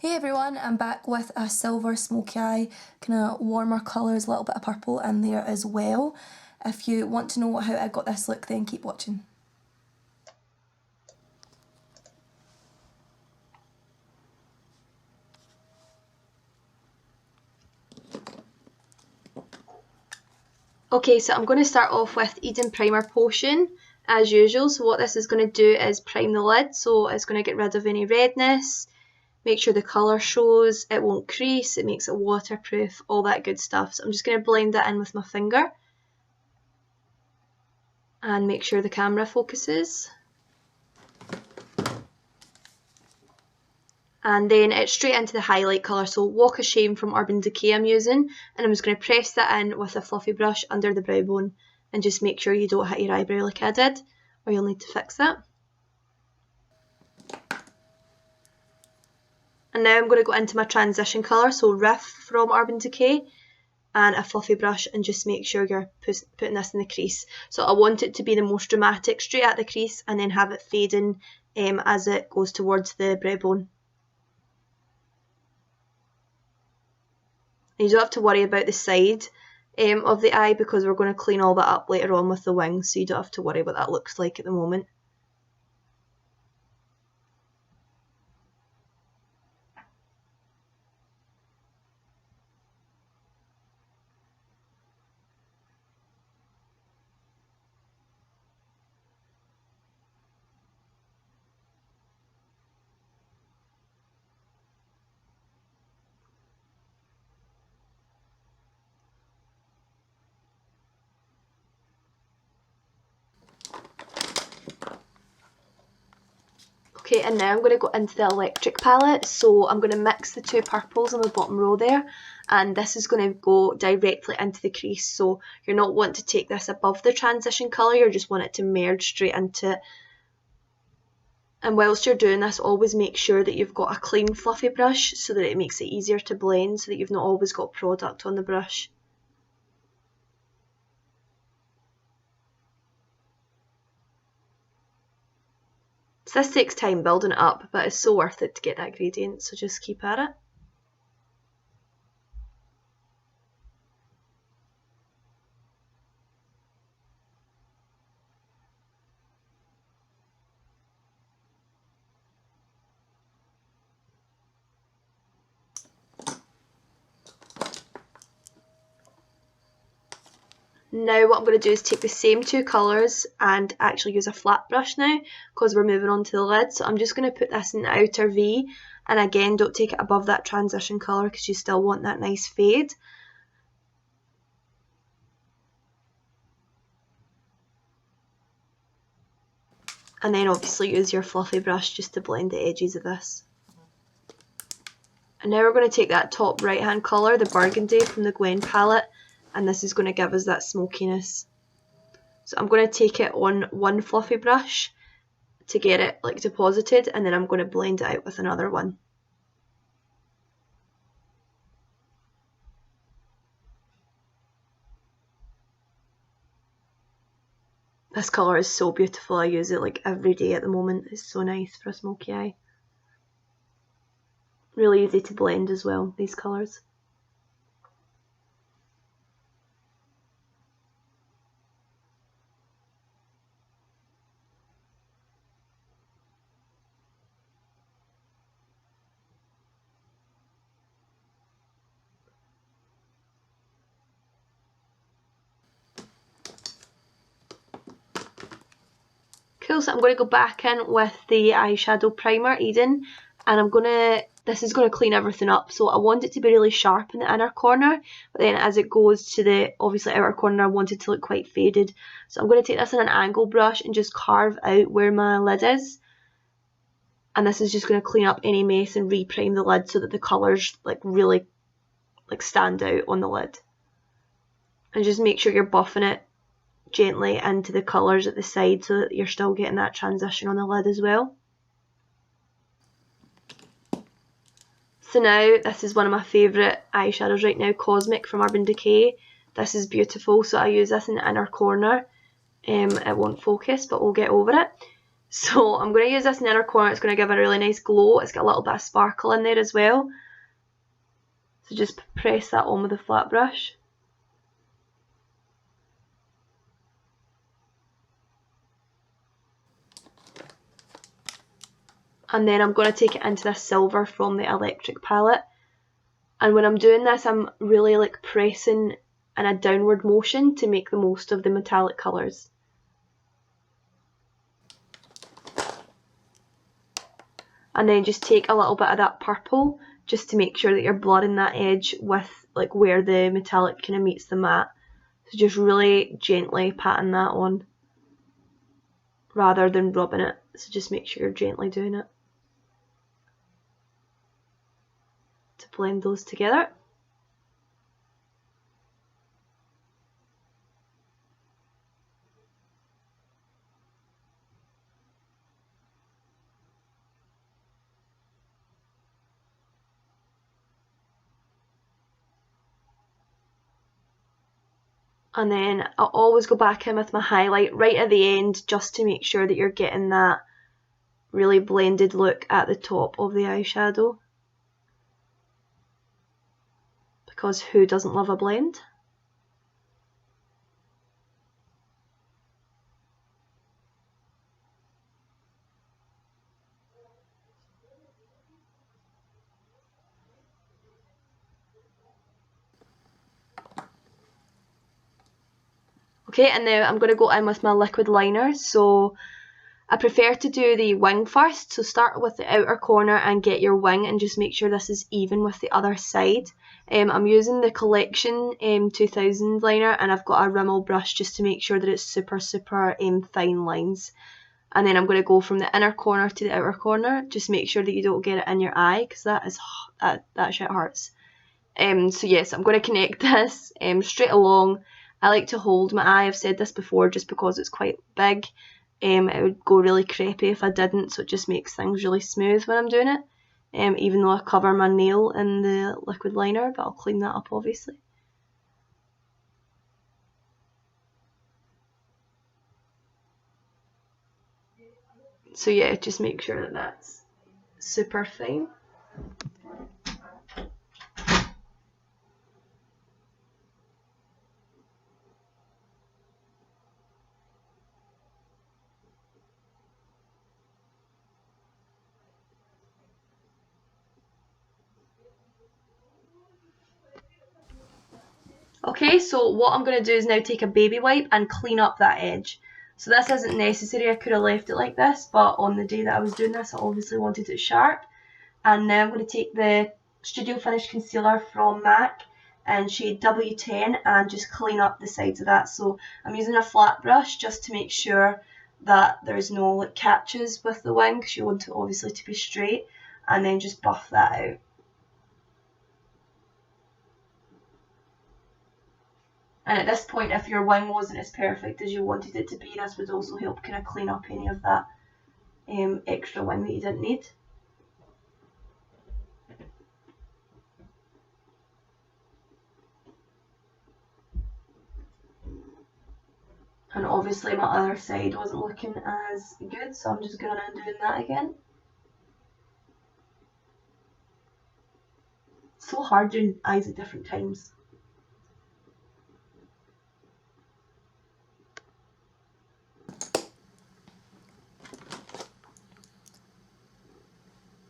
Hey everyone, I'm back with a silver smoky eye, kind of warmer colours, a little bit of purple in there as well. If you want to know how I got this look, then keep watching. Okay, so I'm going to start off with Eden Primer Potion as usual. So what this is going to do is prime the lid, so it's going to get rid of any redness, make sure the colour shows, it won't crease, it makes it waterproof, all that good stuff. So I'm just going to blend that in with my finger and make sure the camera focuses. And then it's straight into the highlight colour, so Walk of Shame from Urban Decay I'm using, and I'm just going to press that in with a fluffy brush under the brow bone and just make sure you don't hit your eyebrow like I did, or you'll need to fix that. And now I'm going to go into my transition colour, so Riff from Urban Decay, and a fluffy brush, and just make sure you're putting this in the crease. So I want it to be the most dramatic, straight at the crease, and then have it fading as it goes towards the brow bone. And you don't have to worry about the side of the eye because we're going to clean all that up later on with the wings, so you don't have to worry what that looks like at the moment. Okay, and now I'm going to go into the electric palette, so I'm going to mix the two purples on the bottom row there, and this is going to go directly into the crease, so you're not wanting to take this above the transition colour, you just want it to merge straight into it. And whilst you're doing this, always make sure that you've got a clean fluffy brush so that it makes it easier to blend, so that you've not always got product on the brush. So this takes time building it up, but it's so worth it to get that gradient, so just keep at it. Now what I'm going to do is take the same two colours and actually use a flat brush now because we're moving on to the lid. So I'm just going to put this in the outer V, and again don't take it above that transition colour because you still want that nice fade. And then obviously use your fluffy brush just to blend the edges of this. And now we're going to take that top right hand colour, the burgundy from the Gwen palette, and this is going to give us that smokiness. So I'm going to take it on one fluffy brush to get it like deposited, and then I'm going to blend it out with another one. This colour is so beautiful, I use it like every day at the moment, it's so nice for a smoky eye. Really easy to blend as well, these colours. Cool, so I'm going to go back in with the eyeshadow primer, Eden, and this is going to clean everything up. So I want it to be really sharp in the inner corner, but then as it goes to the obviously outer corner, I want it to look quite faded. So I'm going to take this in an angle brush and just carve out where my lid is. And this is just going to clean up any mess and reprime the lid so that the colours like really like stand out on the lid. And just make sure you're buffing it gently into the colours at the side so that you're still getting that transition on the lid as well. So now this is one of my favourite eyeshadows right now, Cosmic from Urban Decay. This is beautiful, so I use this in the inner corner. It won't focus, but we'll get over it. So I'm going to use this in the inner corner. It's going to give a really nice glow. It's got a little bit of sparkle in there as well. So just press that on with a flat brush. And then I'm going to take it into this silver from the electric palette. And when I'm doing this, I'm really like pressing in a downward motion to make the most of the metallic colours. And then just take a little bit of that purple just to make sure that you're blurring that edge with like where the metallic kind of meets the matte. So just really gently patting that on rather than rubbing it. So just make sure you're gently doing it to blend those together. And then I'll always go back in with my highlight right at the end just to make sure that you're getting that really blended look at the top of the eyeshadow. Because who doesn't love a blend? Okay, and now I'm going to go in with my liquid liner. So I prefer to do the wing first, so start with the outer corner and get your wing and just make sure this is even with the other side. I'm using the Collection 2000 liner and I've got a Rimmel brush just to make sure that it's super fine lines. And then I'm going to go from the inner corner to the outer corner. Just make sure that you don't get it in your eye because that shit hurts. So yes, I'm going to connect this straight along. I like to hold my eye, I've said this before, just because it's quite big. It would go really crepey if I didn't, so it just makes things really smooth when I'm doing it. Even though I cover my nail in the liquid liner, but I'll clean that up obviously. So yeah, just make sure that that's super fine. Okay, so what I'm going to do is now take a baby wipe and clean up that edge. So this isn't necessary, I could have left it like this, but on the day that I was doing this I obviously wanted it sharp. And now I'm going to take the Studio Finish Concealer from MAC in shade W10 and just clean up the sides of that. So I'm using a flat brush just to make sure that there's no like catches with the wing because you want it obviously to be straight, and then just buff that out. And at this point, if your wing wasn't as perfect as you wanted it to be, this would also help kind of clean up any of that extra wing that you didn't need. And obviously my other side wasn't looking as good, so I'm just going and doing that again. It's so hard doing eyes at different times.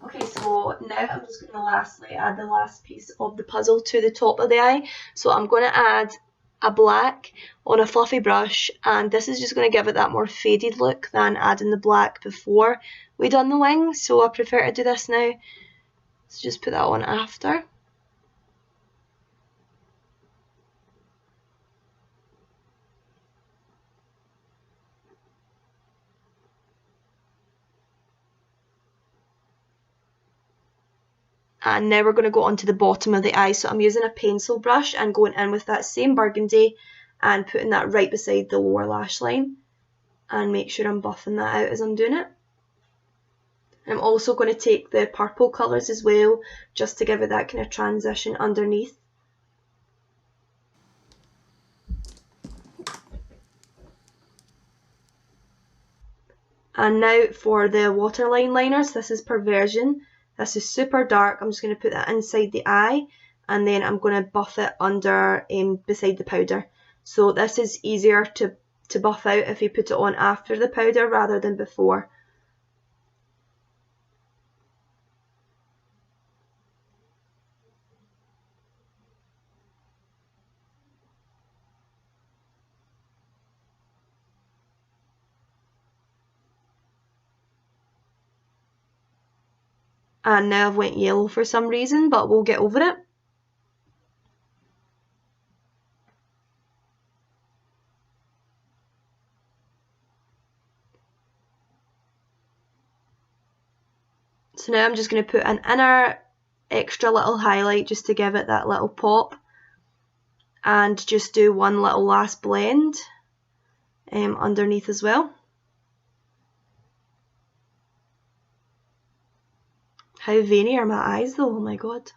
Okay, so now I'm just going to lastly add the last piece of the puzzle to the top of the eye. So I'm going to add a black on a fluffy brush, and this is just going to give it that more faded look than adding the black before we done the wing, so I prefer to do this now. So just put that on after. And now we're going to go on to the bottom of the eye. So I'm using a pencil brush and going in with that same burgundy and putting that right beside the lower lash line. And make sure I'm buffing that out as I'm doing it. I'm also going to take the purple colours as well, just to give it that kind of transition underneath. And now for the waterline liners, this is Perversion. This is super dark. I'm just going to put that inside the eye, and then I'm going to buff it under beside the powder. So this is easier to buff out if you put it on after the powder rather than before. And now I've went yellow for some reason, but we'll get over it. So now I'm just going to put an inner extra little highlight just to give it that little pop, and just do one little last blend underneath as well. How veiny are my eyes though, oh my god.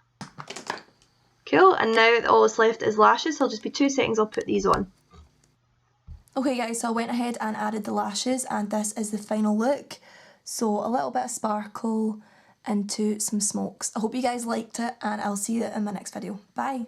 Cool, and now all that's left is lashes, so I'll just be 2 seconds, I'll put these on. Okay guys, so I went ahead and added the lashes, and this is the final look. So a little bit of sparkle into some smokes. I hope you guys liked it, and I'll see you in my next video. Bye!